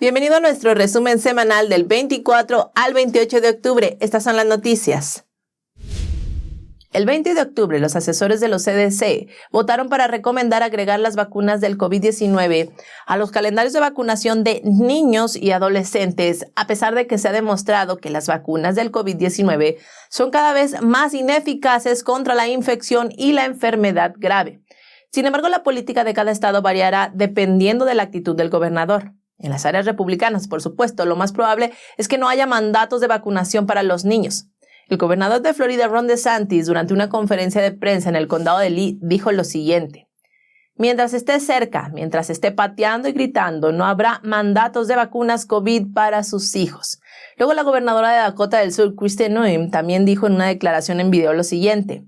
Bienvenido a nuestro resumen semanal del 24 al 28 de octubre. Estas son las noticias. El 20 de octubre, los asesores de los CDC votaron para recomendar agregar las vacunas del COVID-19 a los calendarios de vacunación de niños y adolescentes, a pesar de que se ha demostrado que las vacunas del COVID-19 son cada vez más ineficaces contra la infección y la enfermedad grave. Sin embargo, la política de cada estado variará dependiendo de la actitud del gobernador. En las áreas republicanas, por supuesto, lo más probable es que no haya mandatos de vacunación para los niños. El gobernador de Florida, Ron DeSantis, durante una conferencia de prensa en el condado de Lee, dijo lo siguiente: mientras esté cerca, mientras esté pateando y gritando, no habrá mandatos de vacunas COVID para sus hijos. Luego, la gobernadora de Dakota del Sur, Kristi Noem, también dijo en una declaración en video lo siguiente: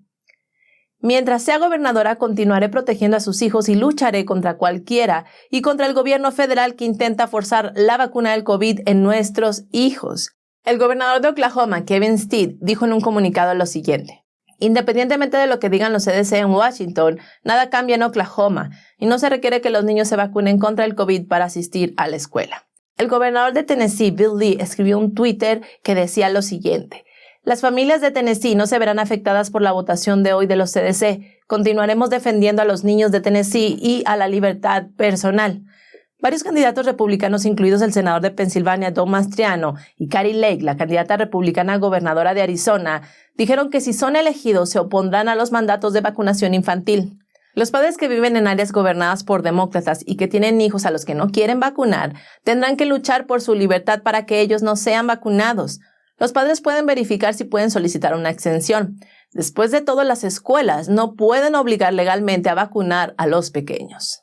mientras sea gobernadora, continuaré protegiendo a sus hijos y lucharé contra cualquiera y contra el gobierno federal que intenta forzar la vacuna del COVID en nuestros hijos. El gobernador de Oklahoma, Kevin Stitt, dijo en un comunicado lo siguiente: independientemente de lo que digan los CDC en Washington, nada cambia en Oklahoma y no se requiere que los niños se vacunen contra el COVID para asistir a la escuela. El gobernador de Tennessee, Bill Lee, escribió un Twitter que decía lo siguiente: las familias de Tennessee no se verán afectadas por la votación de hoy de los CDC. Continuaremos defendiendo a los niños de Tennessee y a la libertad personal. Varios candidatos republicanos, incluidos el senador de Pensilvania, Doug Mastriano, y Kari Lake, la candidata republicana gobernadora de Arizona, dijeron que si son elegidos se opondrán a los mandatos de vacunación infantil. Los padres que viven en áreas gobernadas por demócratas y que tienen hijos a los que no quieren vacunar tendrán que luchar por su libertad para que ellos no sean vacunados. Los padres pueden verificar si pueden solicitar una exención. Después de todo, las escuelas no pueden obligar legalmente a vacunar a los pequeños.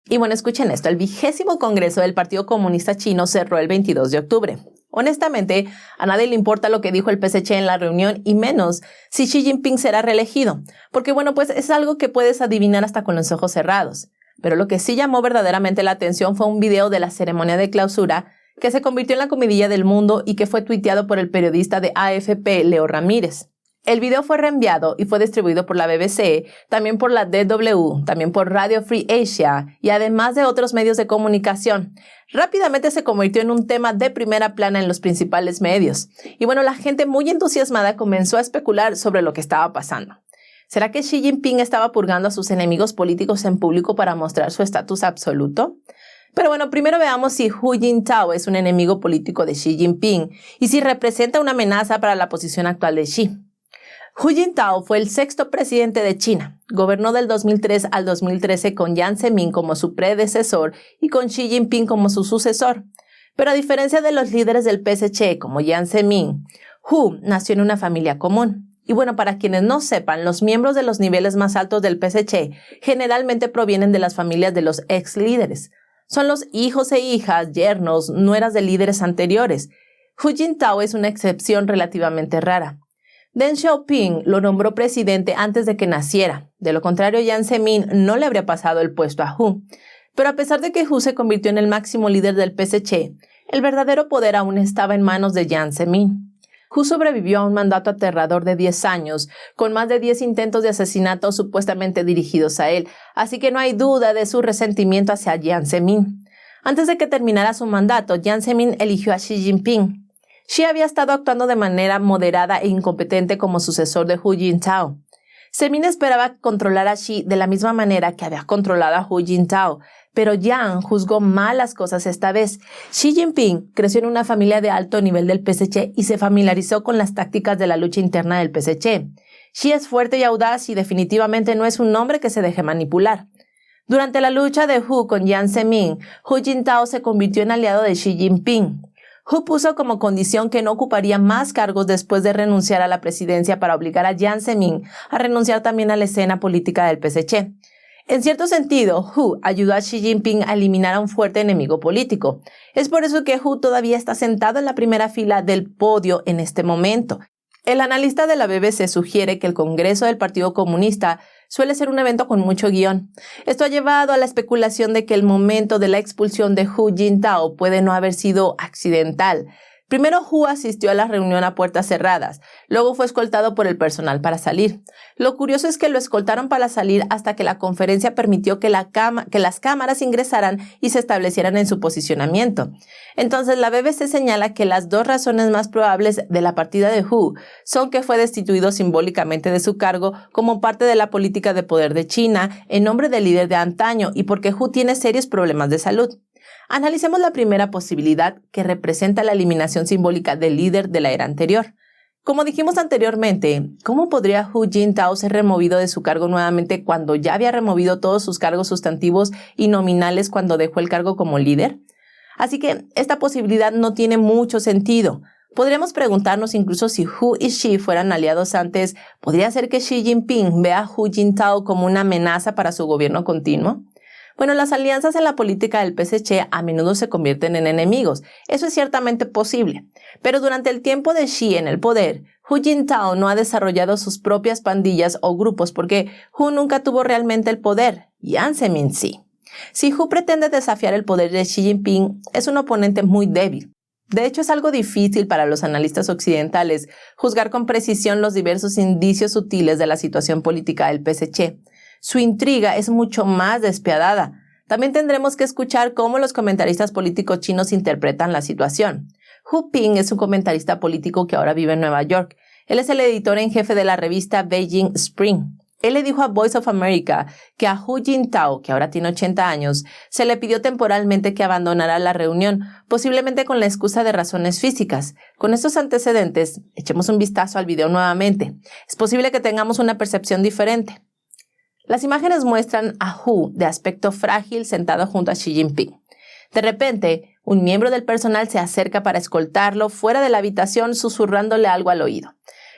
Y bueno, escuchen esto: el 20º Congreso del Partido Comunista Chino cerró el 22 de octubre. Honestamente, a nadie le importa lo que dijo el PSC en la reunión y menos si Xi Jinping será reelegido, porque bueno, pues es algo que puedes adivinar hasta con los ojos cerrados. Pero lo que sí llamó verdaderamente la atención fue un video de la ceremonia de clausura que se convirtió en la comidilla del mundo y que fue tuiteado por el periodista de AFP, Leo Ramírez. El video fue reenviado y fue distribuido por la BBC, también por la DW, también por Radio Free Asia y además de otros medios de comunicación. Rápidamente se convirtió en un tema de primera plana en los principales medios. Y bueno, la gente muy entusiasmada comenzó a especular sobre lo que estaba pasando. ¿Será que Xi Jinping estaba purgando a sus enemigos políticos en público para mostrar su estatus absoluto? Pero bueno, primero veamos si Hu Jintao es un enemigo político de Xi Jinping y si representa una amenaza para la posición actual de Xi. Hu Jintao fue el 6º presidente de China. Gobernó del 2003 al 2013 con Jiang Zemin como su predecesor y con Xi Jinping como su sucesor. Pero a diferencia de los líderes del PSC como Jiang Zemin, Hu nació en una familia común. Y bueno, para quienes no sepan, los miembros de los niveles más altos del PSC generalmente provienen de las familias de los ex líderes. Son los hijos e hijas, yernos, nueras de líderes anteriores. Hu Jintao es una excepción relativamente rara. Deng Xiaoping lo nombró presidente antes de que naciera. De lo contrario, Jiang Zemin no le habría pasado el puesto a Hu. Pero a pesar de que Hu se convirtió en el máximo líder del PSC, el verdadero poder aún estaba en manos de Jiang Zemin. Hu sobrevivió a un mandato aterrador de 10 años, con más de 10 intentos de asesinato supuestamente dirigidos a él, así que no hay duda de su resentimiento hacia Jiang Zemin. Antes de que terminara su mandato, Jiang Zemin eligió a Xi Jinping. Xi había estado actuando de manera moderada e incompetente como sucesor de Hu Jintao. Zemin esperaba controlar a Xi de la misma manera que había controlado a Hu Jintao, pero Jiang juzgó mal las cosas esta vez. Xi Jinping creció en una familia de alto nivel del PSC y se familiarizó con las tácticas de la lucha interna del PSC. Xi es fuerte y audaz y definitivamente no es un hombre que se deje manipular. Durante la lucha de Hu con Jiang Zemin, Hu Jintao se convirtió en aliado de Xi Jinping. Hu puso como condición que no ocuparía más cargos después de renunciar a la presidencia para obligar a Jiang Zemin a renunciar también a la escena política del PSC. En cierto sentido, Hu ayudó a Xi Jinping a eliminar a un fuerte enemigo político. Es por eso que Hu todavía está sentado en la primera fila del podio en este momento. El analista de la BBC sugiere que el Congreso del Partido Comunista suele ser un evento con mucho guión. Esto ha llevado a la especulación de que el momento de la expulsión de Hu Jintao puede no haber sido accidental. Primero Hu asistió a la reunión a puertas cerradas, luego fue escoltado por el personal para salir. Lo curioso es que lo escoltaron para salir hasta que la conferencia permitió que las cámaras ingresaran y se establecieran en su posicionamiento. Entonces la BBC señala que las dos razones más probables de la partida de Hu son que fue destituido simbólicamente de su cargo como parte de la política de poder de China en nombre del líder de antaño y porque Hu tiene serios problemas de salud. Analicemos la primera posibilidad, que representa la eliminación simbólica del líder de la era anterior. Como dijimos anteriormente, ¿cómo podría Hu Jintao ser removido de su cargo nuevamente cuando ya había removido todos sus cargos sustantivos y nominales cuando dejó el cargo como líder? Así que esta posibilidad no tiene mucho sentido. Podríamos preguntarnos incluso si Hu y Xi fueran aliados antes, ¿podría ser que Xi Jinping vea a Hu Jintao como una amenaza para su gobierno continuo? Bueno, las alianzas en la política del PSC a menudo se convierten en enemigos. Eso es ciertamente posible. Pero durante el tiempo de Xi en el poder, Hu Jintao no ha desarrollado sus propias pandillas o grupos porque Hu nunca tuvo realmente el poder. Jiang Zemin sí. Si Hu pretende desafiar el poder de Xi Jinping, es un oponente muy débil. De hecho, es algo difícil para los analistas occidentales juzgar con precisión los diversos indicios sutiles de la situación política del PSC. Su intriga es mucho más despiadada. También tendremos que escuchar cómo los comentaristas políticos chinos interpretan la situación. Hu Ping es un comentarista político que ahora vive en Nueva York. Él es el editor en jefe de la revista Beijing Spring. Él le dijo a Voice of America que a Hu Jintao, que ahora tiene 80 años, se le pidió temporalmente que abandonara la reunión, posiblemente con la excusa de razones físicas. Con estos antecedentes, echemos un vistazo al video nuevamente. Es posible que tengamos una percepción diferente. Las imágenes muestran a Hu de aspecto frágil sentado junto a Xi Jinping. De repente, un miembro del personal se acerca para escoltarlo fuera de la habitación susurrándole algo al oído.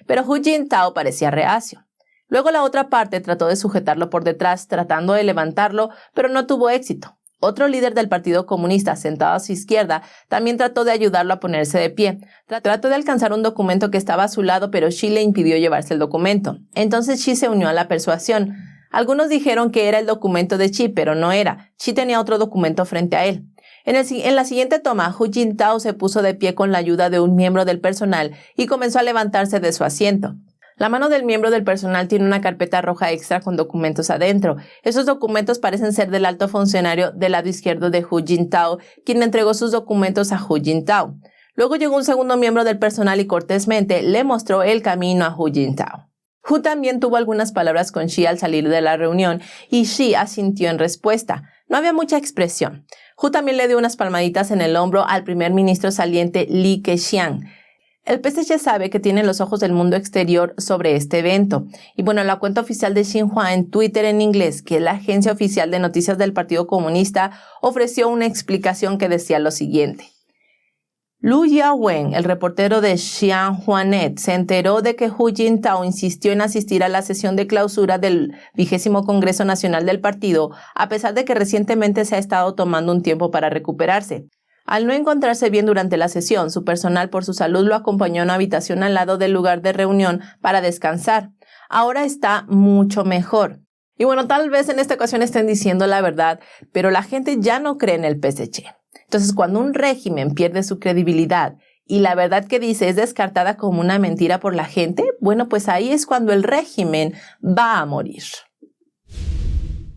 Pero Hu Jintao parecía reacio. Luego la otra parte trató de sujetarlo por detrás, tratando de levantarlo, pero no tuvo éxito. Otro líder del Partido Comunista, sentado a su izquierda, también trató de ayudarlo a ponerse de pie. Trató de alcanzar un documento que estaba a su lado, pero Xi le impidió llevarse el documento. Entonces Xi se unió a la persuasión. Algunos dijeron que era el documento de Xi, pero no era. Xi tenía otro documento frente a él. En la siguiente toma, Hu Jintao se puso de pie con la ayuda de un miembro del personal y comenzó a levantarse de su asiento. La mano del miembro del personal tiene una carpeta roja extra con documentos adentro. Esos documentos parecen ser del alto funcionario del lado izquierdo de Hu Jintao, quien entregó sus documentos a Hu Jintao. Luego llegó un segundo miembro del personal y cortésmente le mostró el camino a Hu Jintao. Hu también tuvo algunas palabras con Xi al salir de la reunión y Xi asintió en respuesta. No había mucha expresión. Hu también le dio unas palmaditas en el hombro al primer ministro saliente Li Keqiang. El PSC sabe que tiene los ojos del mundo exterior sobre este evento. Y bueno, la cuenta oficial de Xinhua en Twitter en inglés, que es la agencia oficial de noticias del Partido Comunista, ofreció una explicación que decía lo siguiente. Lu Yawen, el reportero de Xinhuanet, se enteró de que Hu Jintao insistió en asistir a la sesión de clausura del 20º Congreso Nacional del partido, a pesar de que recientemente se ha estado tomando un tiempo para recuperarse. Al no encontrarse bien durante la sesión, su personal por su salud lo acompañó a una habitación al lado del lugar de reunión para descansar. Ahora está mucho mejor. Y bueno, tal vez en esta ocasión estén diciendo la verdad, pero la gente ya no cree en el PSC. Entonces, cuando un régimen pierde su credibilidad y la verdad que dice es descartada como una mentira por la gente, bueno, pues ahí es cuando el régimen va a morir.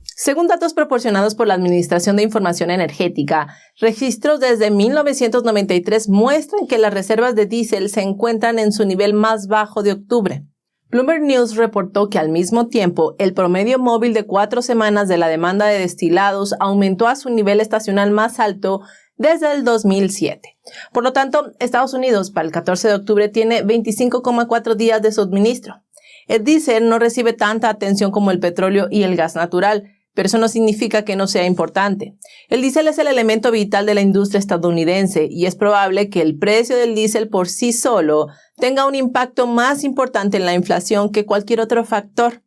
Según datos proporcionados por la Administración de Información Energética, registros desde 1993 muestran que las reservas de diésel se encuentran en su nivel más bajo de octubre. Bloomberg News reportó que al mismo tiempo, el promedio móvil de 4 semanas de la demanda de destilados aumentó a su nivel estacional más alto desde el 2007. Por lo tanto, Estados Unidos para el 14 de octubre tiene 25,4 días de suministro. El diésel no recibe tanta atención como el petróleo y el gas natural, pero eso no significa que no sea importante. El diésel es el elemento vital de la industria estadounidense y es probable que el precio del diésel por sí solo tenga un impacto más importante en la inflación que cualquier otro factor.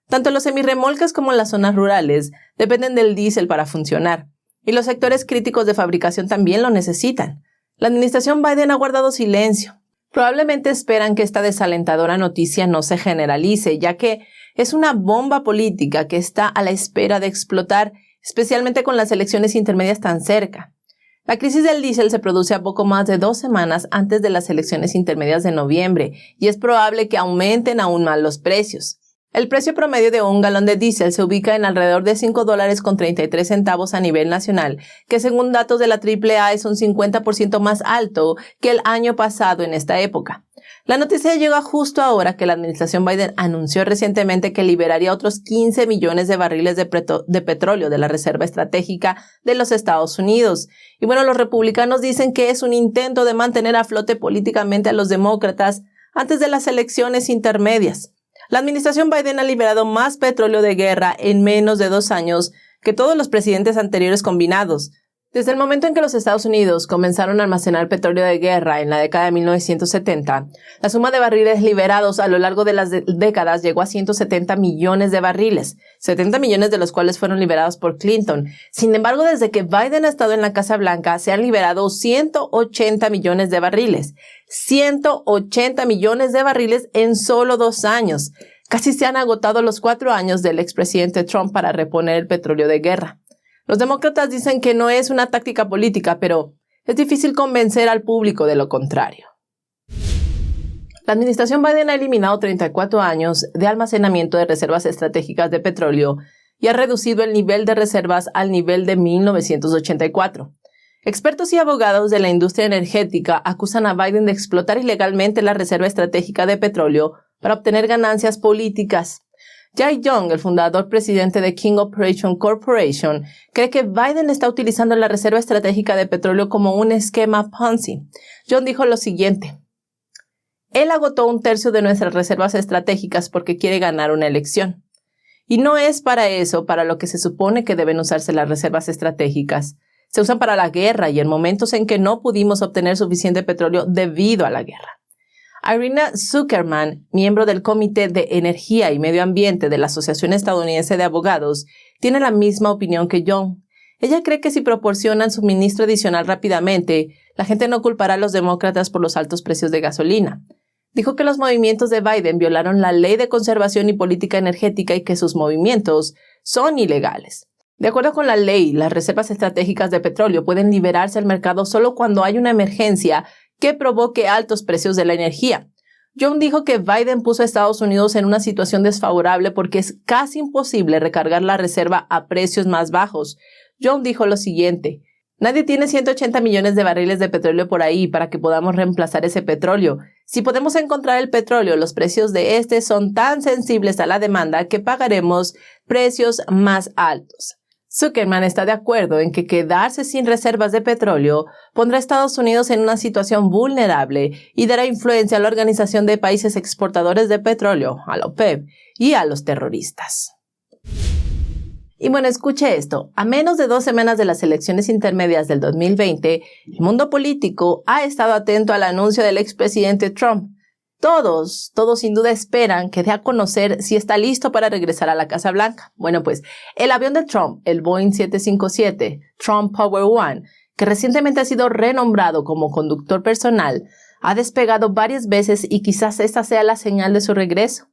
Tanto los semirremolques como las zonas rurales dependen del diésel para funcionar, y los sectores críticos de fabricación también lo necesitan. La administración Biden ha guardado silencio. Probablemente esperan que esta desalentadora noticia no se generalice, ya que es una bomba política que está a la espera de explotar, especialmente con las elecciones intermedias tan cerca. La crisis del diésel se produce a poco más de 2 semanas antes de las elecciones intermedias de noviembre y es probable que aumenten aún más los precios. El precio promedio de un galón de diésel se ubica en alrededor de $5.33 a nivel nacional, que según datos de la AAA es un 50% más alto que el año pasado en esta época. La noticia llega justo ahora que la administración Biden anunció recientemente que liberaría otros 15 millones de barriles de petróleo de la Reserva Estratégica de los Estados Unidos. Y bueno, los republicanos dicen que es un intento de mantener a flote políticamente a los demócratas antes de las elecciones intermedias. La administración Biden ha liberado más petróleo de guerra en menos de 2 años que todos los presidentes anteriores combinados. Desde el momento en que los Estados Unidos comenzaron a almacenar petróleo de guerra en la década de 1970, la suma de barriles liberados a lo largo de las décadas llegó a 170 millones de barriles, 70 millones de los cuales fueron liberados por Clinton. Sin embargo, desde que Biden ha estado en la Casa Blanca, se han liberado 180 millones de barriles. 180 millones de barriles en solo 2 años. Casi se han agotado los 4 años del expresidente Trump para reponer el petróleo de guerra. Los demócratas dicen que no es una táctica política, pero es difícil convencer al público de lo contrario. La administración Biden ha eliminado 34 años de almacenamiento de reservas estratégicas de petróleo y ha reducido el nivel de reservas al nivel de 1984. Expertos y abogados de la industria energética acusan a Biden de explotar ilegalmente la reserva estratégica de petróleo para obtener ganancias políticas. Jay Young, el fundador presidente de King Operation Corporation, cree que Biden está utilizando la reserva estratégica de petróleo como un esquema Ponzi. Young dijo lo siguiente: él agotó 1/3 de nuestras reservas estratégicas porque quiere ganar una elección. Y no es para eso para lo que se supone que deben usarse las reservas estratégicas. Se usan para la guerra y en momentos en que no pudimos obtener suficiente petróleo debido a la guerra. Irina Zuckerman, miembro del Comité de Energía y Medio Ambiente de la Asociación Estadounidense de Abogados, tiene la misma opinión que Young. Ella cree que si proporcionan suministro adicional rápidamente, la gente no culpará a los demócratas por los altos precios de gasolina. Dijo que los movimientos de Biden violaron la Ley de Conservación y Política Energética y que sus movimientos son ilegales. De acuerdo con la ley, las reservas estratégicas de petróleo pueden liberarse al mercado solo cuando hay una emergencia que provoque altos precios de la energía. Young dijo que Biden puso a Estados Unidos en una situación desfavorable porque es casi imposible recargar la reserva a precios más bajos. Young dijo lo siguiente: nadie tiene 180 millones de barriles de petróleo por ahí para que podamos reemplazar ese petróleo. Si podemos encontrar el petróleo, los precios de este son tan sensibles a la demanda que pagaremos precios más altos. Zuckerman está de acuerdo en que quedarse sin reservas de petróleo pondrá a Estados Unidos en una situación vulnerable y dará influencia a la Organización de Países Exportadores de Petróleo, a la OPEP, y a los terroristas. Y bueno, escuche esto. A menos de 2 semanas de las elecciones intermedias del 2020, el mundo político ha estado atento al anuncio del expresidente Trump. Todos sin duda esperan que dé a conocer si está listo para regresar a la Casa Blanca. Bueno, pues el avión de Trump, el Boeing 757 Trump Power One, que recientemente ha sido renombrado como conductor personal, ha despegado varias veces y quizás esta sea la señal de su regreso.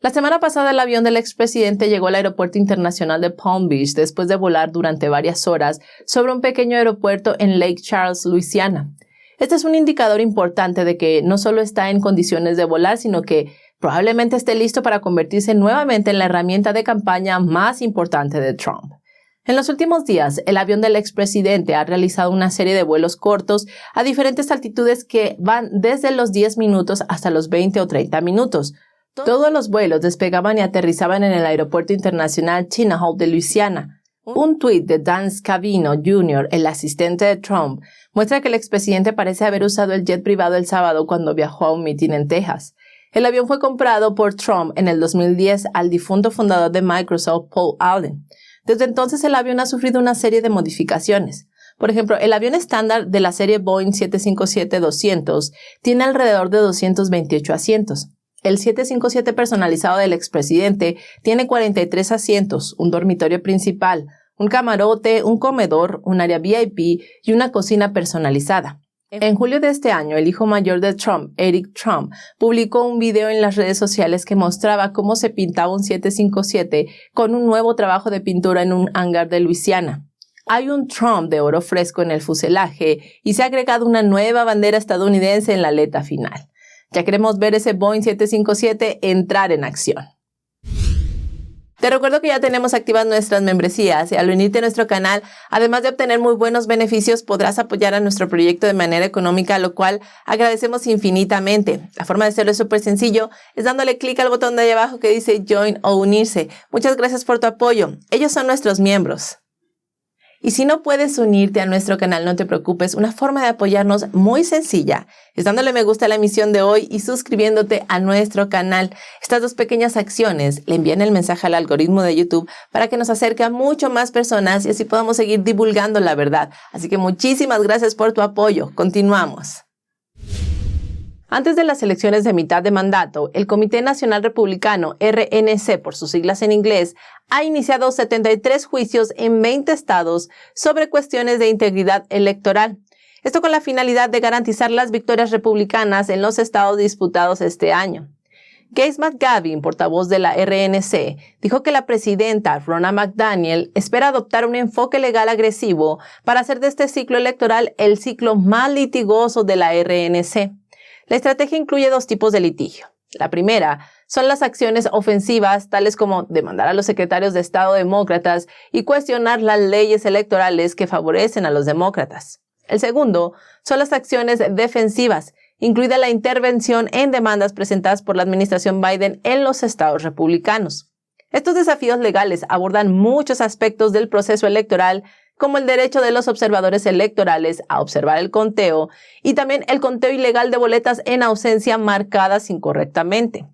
La semana pasada el avión del expresidente llegó al Aeropuerto Internacional de Palm Beach después de volar durante varias horas sobre un pequeño aeropuerto en Lake Charles, Luisiana. Este es un indicador importante de que no solo está en condiciones de volar, sino que probablemente esté listo para convertirse nuevamente en la herramienta de campaña más importante de Trump. En los últimos días, el avión del expresidente ha realizado una serie de vuelos cortos a diferentes altitudes que van desde los 10 minutos hasta los 20 o 30 minutos. Todos los vuelos despegaban y aterrizaban en el Aeropuerto Internacional Chinnahall de Luisiana. Un tuit de Dan Scavino Jr., el asistente de Trump, muestra que el expresidente parece haber usado el jet privado el sábado cuando viajó a un mitin en Texas. El avión fue comprado por Trump en el 2010 al difunto fundador de Microsoft, Paul Allen. Desde entonces el avión ha sufrido una serie de modificaciones. Por ejemplo, el avión estándar de la serie Boeing 757-200 tiene alrededor de 228 asientos. El 757 personalizado del expresidente tiene 43 asientos, un dormitorio principal, un camarote, un comedor, un área VIP y una cocina personalizada. En julio de este año, el hijo mayor de Trump, Eric Trump, publicó un video en las redes sociales que mostraba cómo se pintaba un 757 con un nuevo trabajo de pintura en un hangar de Luisiana. Hay un Trump de oro fresco en el fuselaje y se ha agregado una nueva bandera estadounidense en la aleta final. Ya queremos ver ese Boeing 757 entrar en acción. Te recuerdo que ya tenemos activas nuestras membresías y al unirte a nuestro canal, además de obtener muy buenos beneficios, podrás apoyar a nuestro proyecto de manera económica, lo cual agradecemos infinitamente. La forma de hacerlo es súper sencillo, es dándole clic al botón de ahí abajo que dice Join o Unirse. Muchas gracias por tu apoyo. Ellos son nuestros miembros. Y si no puedes unirte a nuestro canal, no te preocupes. Una forma de apoyarnos muy sencilla es dándole me gusta a la emisión de hoy y suscribiéndote a nuestro canal. Estas dos pequeñas acciones le envían el mensaje al algoritmo de YouTube para que nos acerque a mucho más personas y así podamos seguir divulgando la verdad. Así que muchísimas gracias por tu apoyo. Continuamos. Antes de las elecciones de mitad de mandato, el Comité Nacional Republicano, RNC por sus siglas en inglés, ha iniciado 73 juicios en 20 estados sobre cuestiones de integridad electoral. Esto con la finalidad de garantizar las victorias republicanas en los estados disputados este año. Gase McGavin, portavoz de la RNC, dijo que la presidenta Ronna McDaniel espera adoptar un enfoque legal agresivo para hacer de este ciclo electoral el ciclo más litigoso de la RNC. La estrategia incluye dos tipos de litigio. La primera son las acciones ofensivas, tales como demandar a los secretarios de Estado demócratas y cuestionar las leyes electorales que favorecen a los demócratas. El segundo son las acciones defensivas, incluida la intervención en demandas presentadas por la administración Biden en los estados republicanos. Estos desafíos legales abordan muchos aspectos del proceso electoral, como el derecho de los observadores electorales a observar el conteo y también el conteo ilegal de boletas en ausencia marcadas incorrectamente.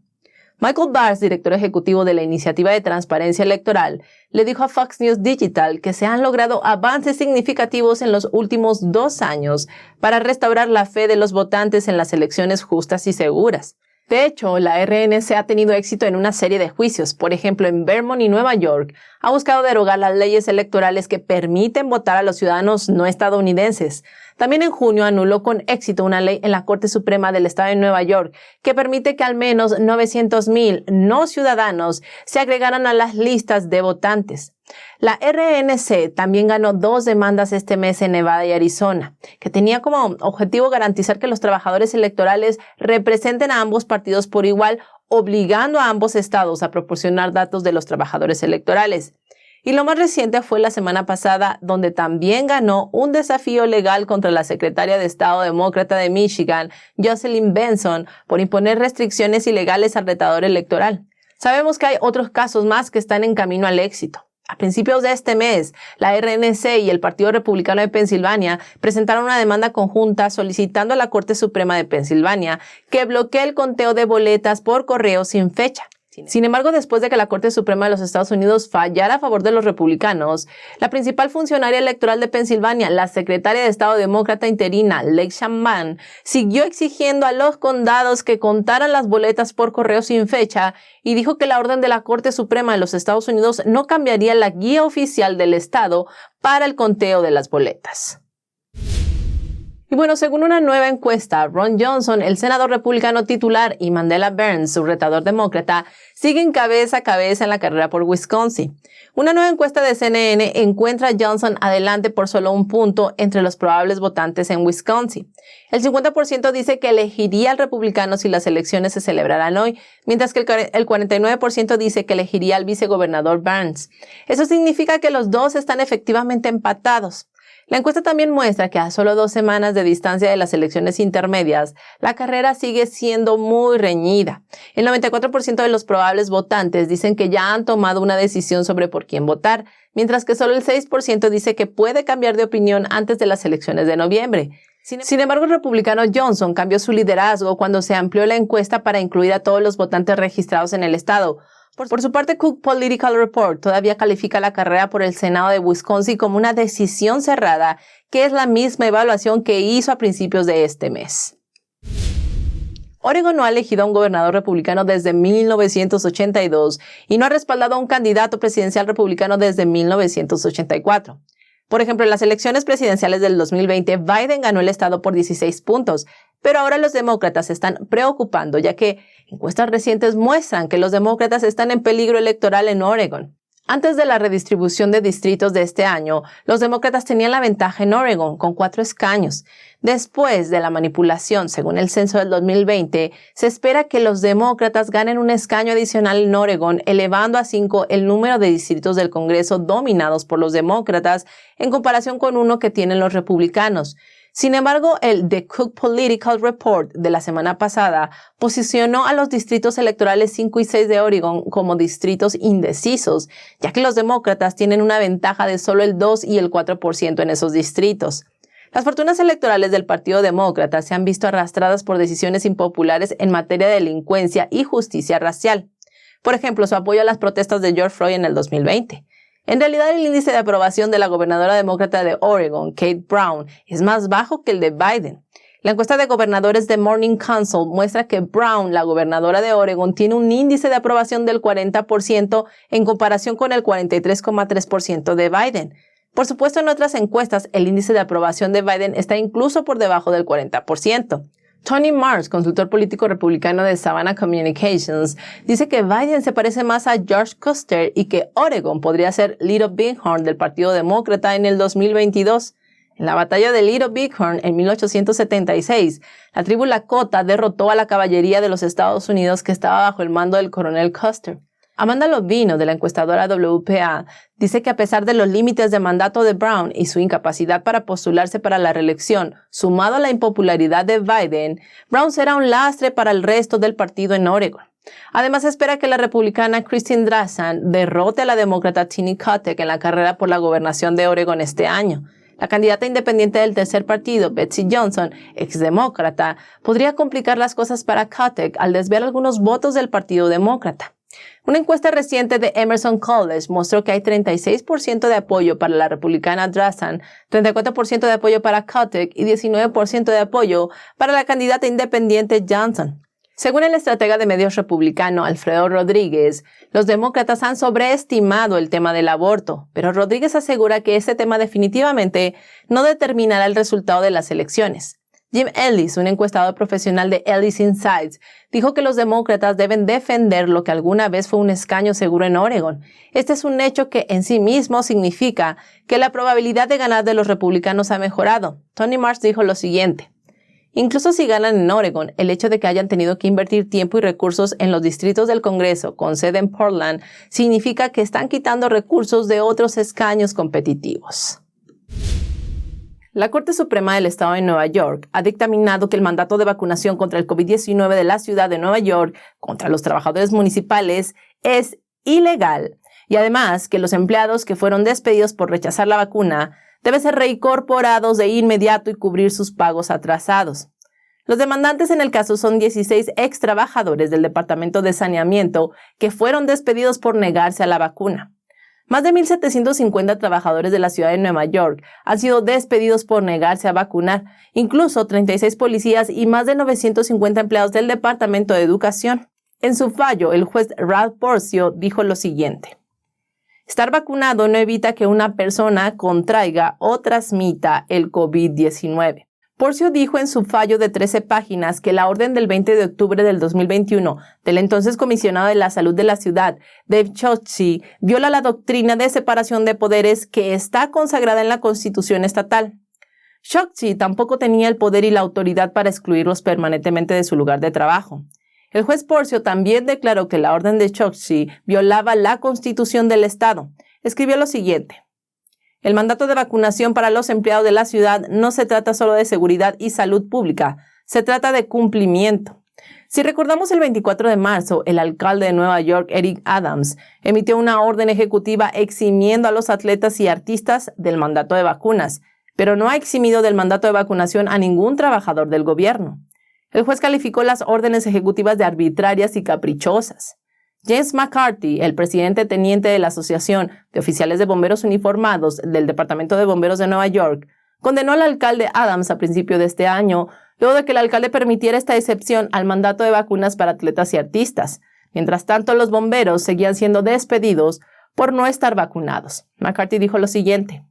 Michael Barr, director ejecutivo de la Iniciativa de Transparencia Electoral, le dijo a Fox News Digital que se han logrado avances significativos en los últimos 2 años para restaurar la fe de los votantes en las elecciones justas y seguras. De hecho, la RNC ha tenido éxito en una serie de juicios. Por ejemplo, en Vermont y Nueva York, ha buscado derogar las leyes electorales que permiten votar a los ciudadanos no estadounidenses. También en junio anuló con éxito una ley en la Corte Suprema del Estado de Nueva York que permite que al menos 900,000 no ciudadanos se agregaran a las listas de votantes. La RNC también ganó 2 demandas este mes en Nevada y Arizona, que tenía como objetivo garantizar que los trabajadores electorales representen a ambos partidos por igual, obligando a ambos estados a proporcionar datos de los trabajadores electorales. Y lo más reciente fue la semana pasada, donde también ganó un desafío legal contra la secretaria de Estado demócrata de Michigan, Jocelyn Benson, por imponer restricciones ilegales al retador electoral. Sabemos que hay otros casos más que están en camino al éxito. A principios de este mes, la RNC y el Partido Republicano de Pensilvania presentaron una demanda conjunta solicitando a la Corte Suprema de Pensilvania que bloquee el conteo de boletas por correo sin fecha. Sin embargo, después de que la Corte Suprema de los Estados Unidos fallara a favor de los republicanos, la principal funcionaria electoral de Pensilvania, la secretaria de Estado demócrata interina, Leigh Mann, siguió exigiendo a los condados que contaran las boletas por correo sin fecha y dijo que la orden de la Corte Suprema de los Estados Unidos no cambiaría la guía oficial del Estado para el conteo de las boletas. Y bueno, según una nueva encuesta, Ron Johnson, el senador republicano titular, y Mandela Burns, su retador demócrata, siguen cabeza a cabeza en la carrera por Wisconsin. Una nueva encuesta de CNN encuentra a Johnson adelante por solo 1 punto entre los probables votantes en Wisconsin. El 50% dice que elegiría al republicano si las elecciones se celebraran hoy, mientras que el 49% dice que elegiría al vicegobernador Burns. Eso significa que los dos están efectivamente empatados. La encuesta también muestra que a solo 2 semanas de distancia de las elecciones intermedias, la carrera sigue siendo muy reñida. El 94% de los probables votantes dicen que ya han tomado una decisión sobre por quién votar, mientras que solo el 6% dice que puede cambiar de opinión antes de las elecciones de noviembre. Sin embargo, el republicano Johnson cambió su liderazgo cuando se amplió la encuesta para incluir a todos los votantes registrados en el estado. Por su parte, Cook Political Report todavía califica la carrera por el Senado de Wisconsin como una decisión cerrada, que es la misma evaluación que hizo a principios de este mes. Oregon no ha elegido a un gobernador republicano desde 1982 y no ha respaldado a un candidato presidencial republicano desde 1984. Por ejemplo, en las elecciones presidenciales del 2020, Biden ganó el estado por 16 puntos, pero ahora los demócratas se están preocupando, ya que encuestas recientes muestran que los demócratas están en peligro electoral en Oregon. Antes de la redistribución de distritos de este año, los demócratas tenían la ventaja en Oregon, con 4 escaños. Después de la manipulación, según el censo del 2020, se espera que los demócratas ganen un escaño adicional en Oregon, elevando a 5 el número de distritos del Congreso dominados por los demócratas en comparación con uno que tienen los republicanos. Sin embargo, el The Cook Political Report de la semana pasada posicionó a los distritos electorales 5 y 6 de Oregon como distritos indecisos, ya que los demócratas tienen una ventaja de solo el 2 y el 4% en esos distritos. Las fortunas electorales del Partido Demócrata se han visto arrastradas por decisiones impopulares en materia de delincuencia y justicia racial. Por ejemplo, su apoyo a las protestas de George Floyd en el 2020. En realidad, el índice de aprobación de la gobernadora demócrata de Oregon, Kate Brown, es más bajo que el de Biden. La encuesta de gobernadores de Morning Consult muestra que Brown, la gobernadora de Oregon, tiene un índice de aprobación del 40% en comparación con el 43,3% de Biden. Por supuesto, en otras encuestas, el índice de aprobación de Biden está incluso por debajo del 40%. Tony Marrs, consultor político republicano de Savannah Communications, dice que Biden se parece más a George Custer y que Oregon podría ser Little Bighorn del Partido Demócrata en el 2022. En la batalla de Little Bighorn en 1876, la tribu Lakota derrotó a la caballería de los Estados Unidos que estaba bajo el mando del coronel Custer. Amanda Lovino, de la encuestadora WPA, dice que a pesar de los límites de mandato de Brown y su incapacidad para postularse para la reelección, sumado a la impopularidad de Biden, Brown será un lastre para el resto del partido en Oregon. Además, espera que la republicana Christine Drazan derrote a la demócrata Tini Kotek en la carrera por la gobernación de Oregon este año. La candidata independiente del tercer partido, Betsy Johnson, exdemócrata, podría complicar las cosas para Kotek al desviar algunos votos del Partido Demócrata. Una encuesta reciente de Emerson College mostró que hay 36% de apoyo para la republicana Drazan, 34% de apoyo para Kotek y 19% de apoyo para la candidata independiente Johnson. Según el estratega de medios republicano Alfredo Rodríguez, los demócratas han sobreestimado el tema del aborto, pero Rodríguez asegura que este tema definitivamente no determinará el resultado de las elecciones. Jim Ellis, un encuestador profesional de Ellis Insights, dijo que los demócratas deben defender lo que alguna vez fue un escaño seguro en Oregon. Este es un hecho que en sí mismo significa que la probabilidad de ganar de los republicanos ha mejorado. Tony Marrs dijo lo siguiente: incluso si ganan en Oregon, el hecho de que hayan tenido que invertir tiempo y recursos en los distritos del Congreso con sede en Portland significa que están quitando recursos de otros escaños competitivos. La Corte Suprema del Estado de Nueva York ha dictaminado que el mandato de vacunación contra el COVID-19 de la ciudad de Nueva York contra los trabajadores municipales es ilegal y además que los empleados que fueron despedidos por rechazar la vacuna deben ser reincorporados de inmediato y cubrir sus pagos atrasados. Los demandantes en el caso son 16 ex trabajadores del Departamento de Saneamiento que fueron despedidos por negarse a la vacuna. Más de 1,750 trabajadores de la ciudad de Nueva York han sido despedidos por negarse a vacunar, incluso 36 policías y más de 950 empleados del Departamento de Educación. En su fallo, el juez Ralph Porcio dijo lo siguiente: estar vacunado no evita que una persona contraiga o transmita el COVID-19. Porcio dijo en su fallo de 13 páginas que la orden del 20 de octubre del 2021 del entonces comisionado de la salud de la ciudad, Dave Chokshi, viola la doctrina de separación de poderes que está consagrada en la Constitución estatal. Chokshi tampoco tenía el poder y la autoridad para excluirlos permanentemente de su lugar de trabajo. El juez Porcio también declaró que la orden de Chokshi violaba la Constitución del Estado. Escribió lo siguiente: el mandato de vacunación para los empleados de la ciudad no se trata solo de seguridad y salud pública, se trata de cumplimiento. Si recordamos, el 24 de marzo, el alcalde de Nueva York, Eric Adams, emitió una orden ejecutiva eximiendo a los atletas y artistas del mandato de vacunas, pero no ha eximido del mandato de vacunación a ningún trabajador del gobierno. El juez calificó las órdenes ejecutivas de arbitrarias y caprichosas. James McCarthy, el presidente teniente de la Asociación de Oficiales de Bomberos Uniformados del Departamento de Bomberos de Nueva York, condenó al alcalde Adams a principio de este año, luego de que el alcalde permitiera esta excepción al mandato de vacunas para atletas y artistas. Mientras tanto, los bomberos seguían siendo despedidos por no estar vacunados. McCarthy dijo lo siguiente: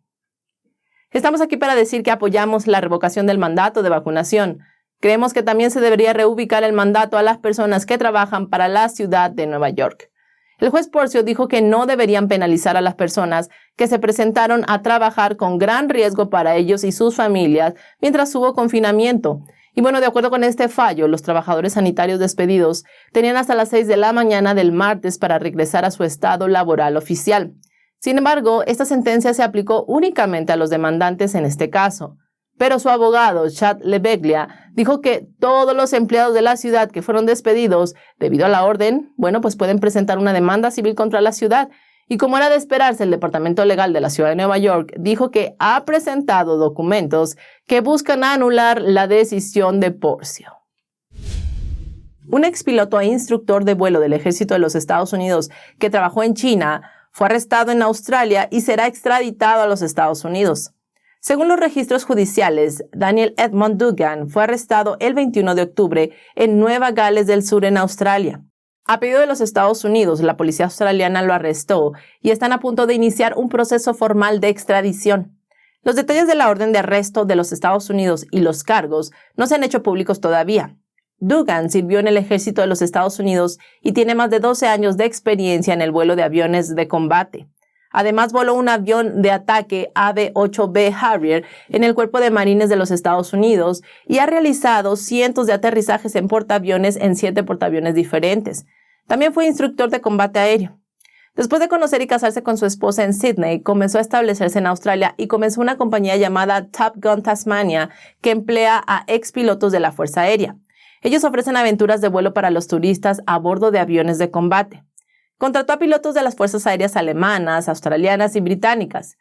estamos aquí para decir que apoyamos la revocación del mandato de vacunación. Creemos que también se debería reubicar el mandato a las personas que trabajan para la ciudad de Nueva York. El juez Porcio dijo que no deberían penalizar a las personas que se presentaron a trabajar con gran riesgo para ellos y sus familias mientras hubo confinamiento. Y bueno, de acuerdo con este fallo, los trabajadores sanitarios despedidos tenían hasta las 6 de la mañana del martes para regresar a su estado laboral oficial. Sin embargo, esta sentencia se aplicó únicamente a los demandantes en este caso. Pero su abogado, Chad LeBeglia, dijo que todos los empleados de la ciudad que fueron despedidos debido a la orden, pues pueden presentar una demanda civil contra la ciudad. Y como era de esperarse, el Departamento Legal de la Ciudad de Nueva York dijo que ha presentado documentos que buscan anular la decisión de Porcio. Un expiloto e instructor de vuelo del Ejército de los Estados Unidos que trabajó en China fue arrestado en Australia y será extraditado a los Estados Unidos. Según los registros judiciales, Daniel Edmond Dugan fue arrestado el 21 de octubre en Nueva Gales del Sur, en Australia. A pedido de los Estados Unidos, la policía australiana lo arrestó y están a punto de iniciar un proceso formal de extradición. Los detalles de la orden de arresto de los Estados Unidos y los cargos no se han hecho públicos todavía. Dugan sirvió en el ejército de los Estados Unidos y tiene más de 12 años de experiencia en el vuelo de aviones de combate. Además, voló un avión de ataque AB-8B Harrier en el Cuerpo de Marines de los Estados Unidos y ha realizado cientos de aterrizajes en portaaviones en 7 portaaviones diferentes. También fue instructor de combate aéreo. Después de conocer y casarse con su esposa en Sydney, comenzó a establecerse en Australia y comenzó una compañía llamada Top Gun Tasmania que emplea a expilotos de la Fuerza Aérea. Ellos ofrecen aventuras de vuelo para los turistas a bordo de aviones de combate. Contrató a pilotos de las fuerzas aéreas alemanas, australianas y británicas.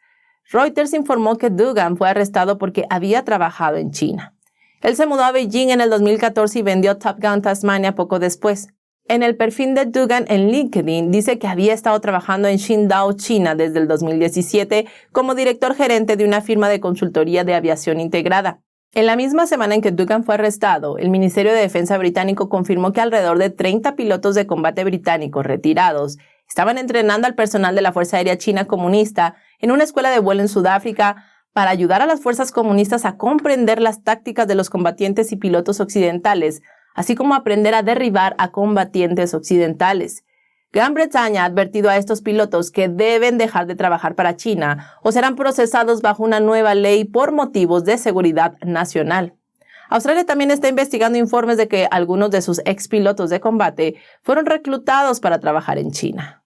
Reuters informó que Dugan fue arrestado porque había trabajado en China. Él se mudó a Beijing en el 2014 y vendió Top Gun Tasmania poco después. En el perfil de Dugan en LinkedIn dice que había estado trabajando en Qingdao, China, desde el 2017 como director gerente de una firma de consultoría de aviación integrada. En la misma semana en que Dugan fue arrestado, el Ministerio de Defensa británico confirmó que alrededor de 30 pilotos de combate británicos retirados estaban entrenando al personal de la Fuerza Aérea China Comunista en una escuela de vuelo en Sudáfrica para ayudar a las fuerzas comunistas a comprender las tácticas de los combatientes y pilotos occidentales, así como aprender a derribar a combatientes occidentales. Gran Bretaña ha advertido a estos pilotos que deben dejar de trabajar para China o serán procesados bajo una nueva ley por motivos de seguridad nacional. Australia también está investigando informes de que algunos de sus expilotos de combate fueron reclutados para trabajar en China.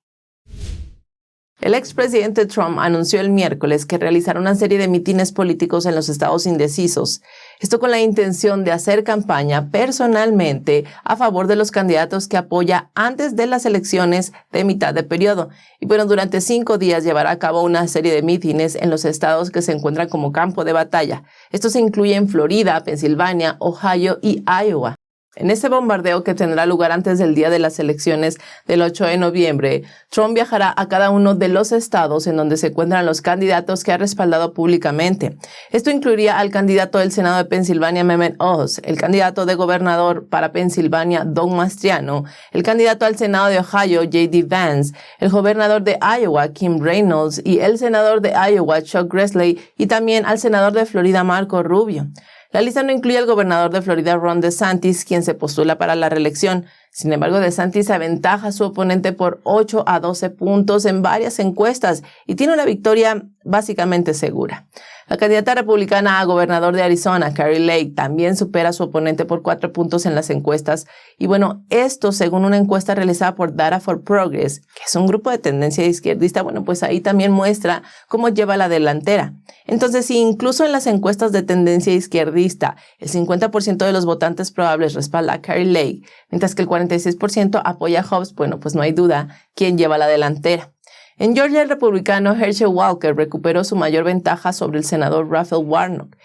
El expresidente Trump anunció el miércoles que realizará una serie de mítines políticos en los estados indecisos, esto con la intención de hacer campaña personalmente a favor de los candidatos que apoya antes de las elecciones de mitad de periodo. Y bueno, durante 5 días llevará a cabo una serie de mítines en los estados que se encuentran como campo de batalla. Estos incluyen Florida, Pensilvania, Ohio y Iowa. En ese bombardeo que tendrá lugar antes del día de las elecciones del 8 de noviembre, Trump viajará a cada uno de los estados en donde se encuentran los candidatos que ha respaldado públicamente. Esto incluiría al candidato del Senado de Pensilvania, Mehmet Oz, el candidato de gobernador para Pensilvania, Doug Mastriano, el candidato al Senado de Ohio, J.D. Vance, el gobernador de Iowa, Kim Reynolds, y el senador de Iowa, Chuck Grassley, y también al senador de Florida, Marco Rubio. La lista no incluye al gobernador de Florida, Ron DeSantis, quien se postula para la reelección. Sin embargo, DeSantis aventaja a su oponente por 8 a 12 puntos en varias encuestas y tiene una victoria básicamente segura. La candidata republicana a gobernador de Arizona, Kari Lake, también supera a su oponente por 4 puntos en las encuestas. Y bueno, esto según una encuesta realizada por Data for Progress, que es un grupo de tendencia izquierdista, pues ahí también muestra cómo lleva la delantera. Entonces, si incluso en las encuestas de tendencia izquierdista, el 50% de los votantes probables respalda a Kari Lake, mientras que el 46% apoya a Hobbs, pues no hay duda quién lleva la delantera. En Georgia, el republicano Herschel Walker recuperó su mayor ventaja sobre el senador Raphael Warnock.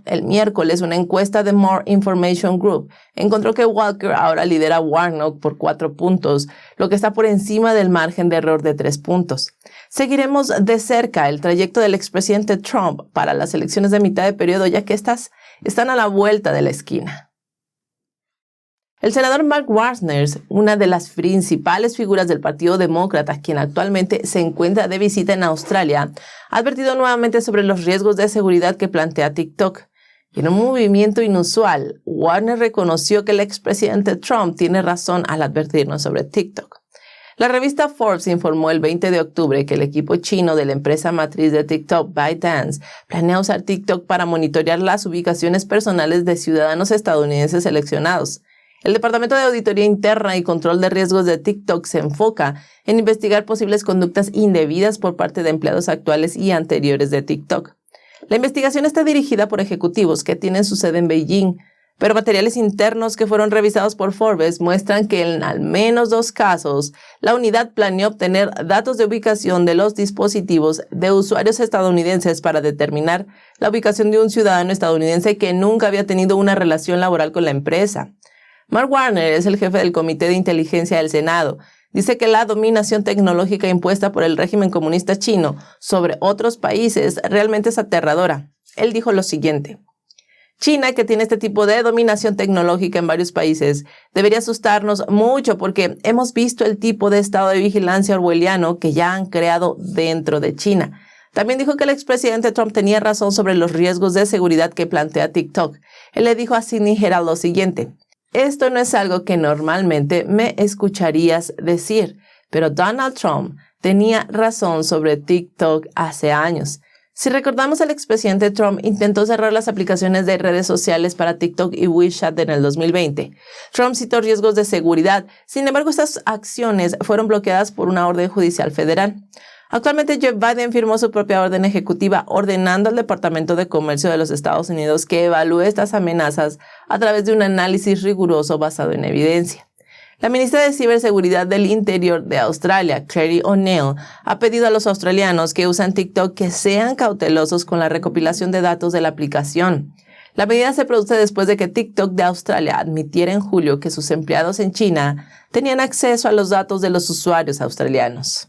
El miércoles una encuesta de More Information Group encontró que Walker ahora lidera a Warnock por 4 puntos, lo que está por encima del margen de error de 3 puntos. Seguiremos de cerca el trayecto del expresidente Trump para las elecciones de mitad de periodo, ya que estas están a la vuelta de la esquina. El senador Mark Warner, una de las principales figuras del Partido Demócrata, quien actualmente se encuentra de visita en Australia, ha advertido nuevamente sobre los riesgos de seguridad que plantea TikTok. Y en un movimiento inusual, Warner reconoció que el expresidente Trump tiene razón al advertirnos sobre TikTok. La revista Forbes informó el 20 de octubre que el equipo chino de la empresa matriz de TikTok, ByteDance, planea usar TikTok para monitorear las ubicaciones personales de ciudadanos estadounidenses seleccionados. El Departamento de Auditoría Interna y Control de Riesgos de TikTok se enfoca en investigar posibles conductas indebidas por parte de empleados actuales y anteriores de TikTok. La investigación está dirigida por ejecutivos que tienen su sede en Beijing, pero materiales internos que fueron revisados por Forbes muestran que en al menos 2 casos, la unidad planeó obtener datos de ubicación de los dispositivos de usuarios estadounidenses para determinar la ubicación de un ciudadano estadounidense que nunca había tenido una relación laboral con la empresa. Mark Warner es el jefe del Comité de Inteligencia del Senado. Dice que la dominación tecnológica impuesta por el régimen comunista chino sobre otros países realmente es aterradora. Él dijo lo siguiente: China, que tiene este tipo de dominación tecnológica en varios países, debería asustarnos mucho porque hemos visto el tipo de estado de vigilancia orwelliano que ya han creado dentro de China. También dijo que el expresidente Trump tenía razón sobre los riesgos de seguridad que plantea TikTok. Él le dijo a Sydney Herald lo siguiente: esto no es algo que normalmente me escucharías decir, pero Donald Trump tenía razón sobre TikTok hace años. Si recordamos, el expresidente Trump intentó cerrar las aplicaciones de redes sociales para TikTok y WeChat en el 2020. Trump citó riesgos de seguridad. Sin embargo, estas acciones fueron bloqueadas por una orden judicial federal. Actualmente, Joe Biden firmó su propia orden ejecutiva ordenando al Departamento de Comercio de los Estados Unidos que evalúe estas amenazas a través de un análisis riguroso basado en evidencia. La ministra de Ciberseguridad del Interior de Australia, Clary O'Neill, ha pedido a los australianos que usan TikTok que sean cautelosos con la recopilación de datos de la aplicación. La medida se produce después de que TikTok de Australia admitiera en julio que sus empleados en China tenían acceso a los datos de los usuarios australianos.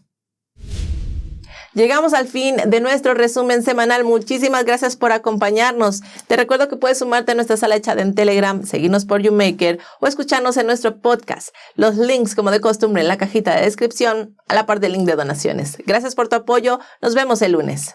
Llegamos al fin de nuestro resumen semanal. Muchísimas gracias por acompañarnos. Te recuerdo que puedes sumarte a nuestra sala de chat en Telegram, seguirnos por YouMaker o escucharnos en nuestro podcast. Los links, como de costumbre, en la cajita de descripción, a la par del link de donaciones. Gracias por tu apoyo. Nos vemos el lunes.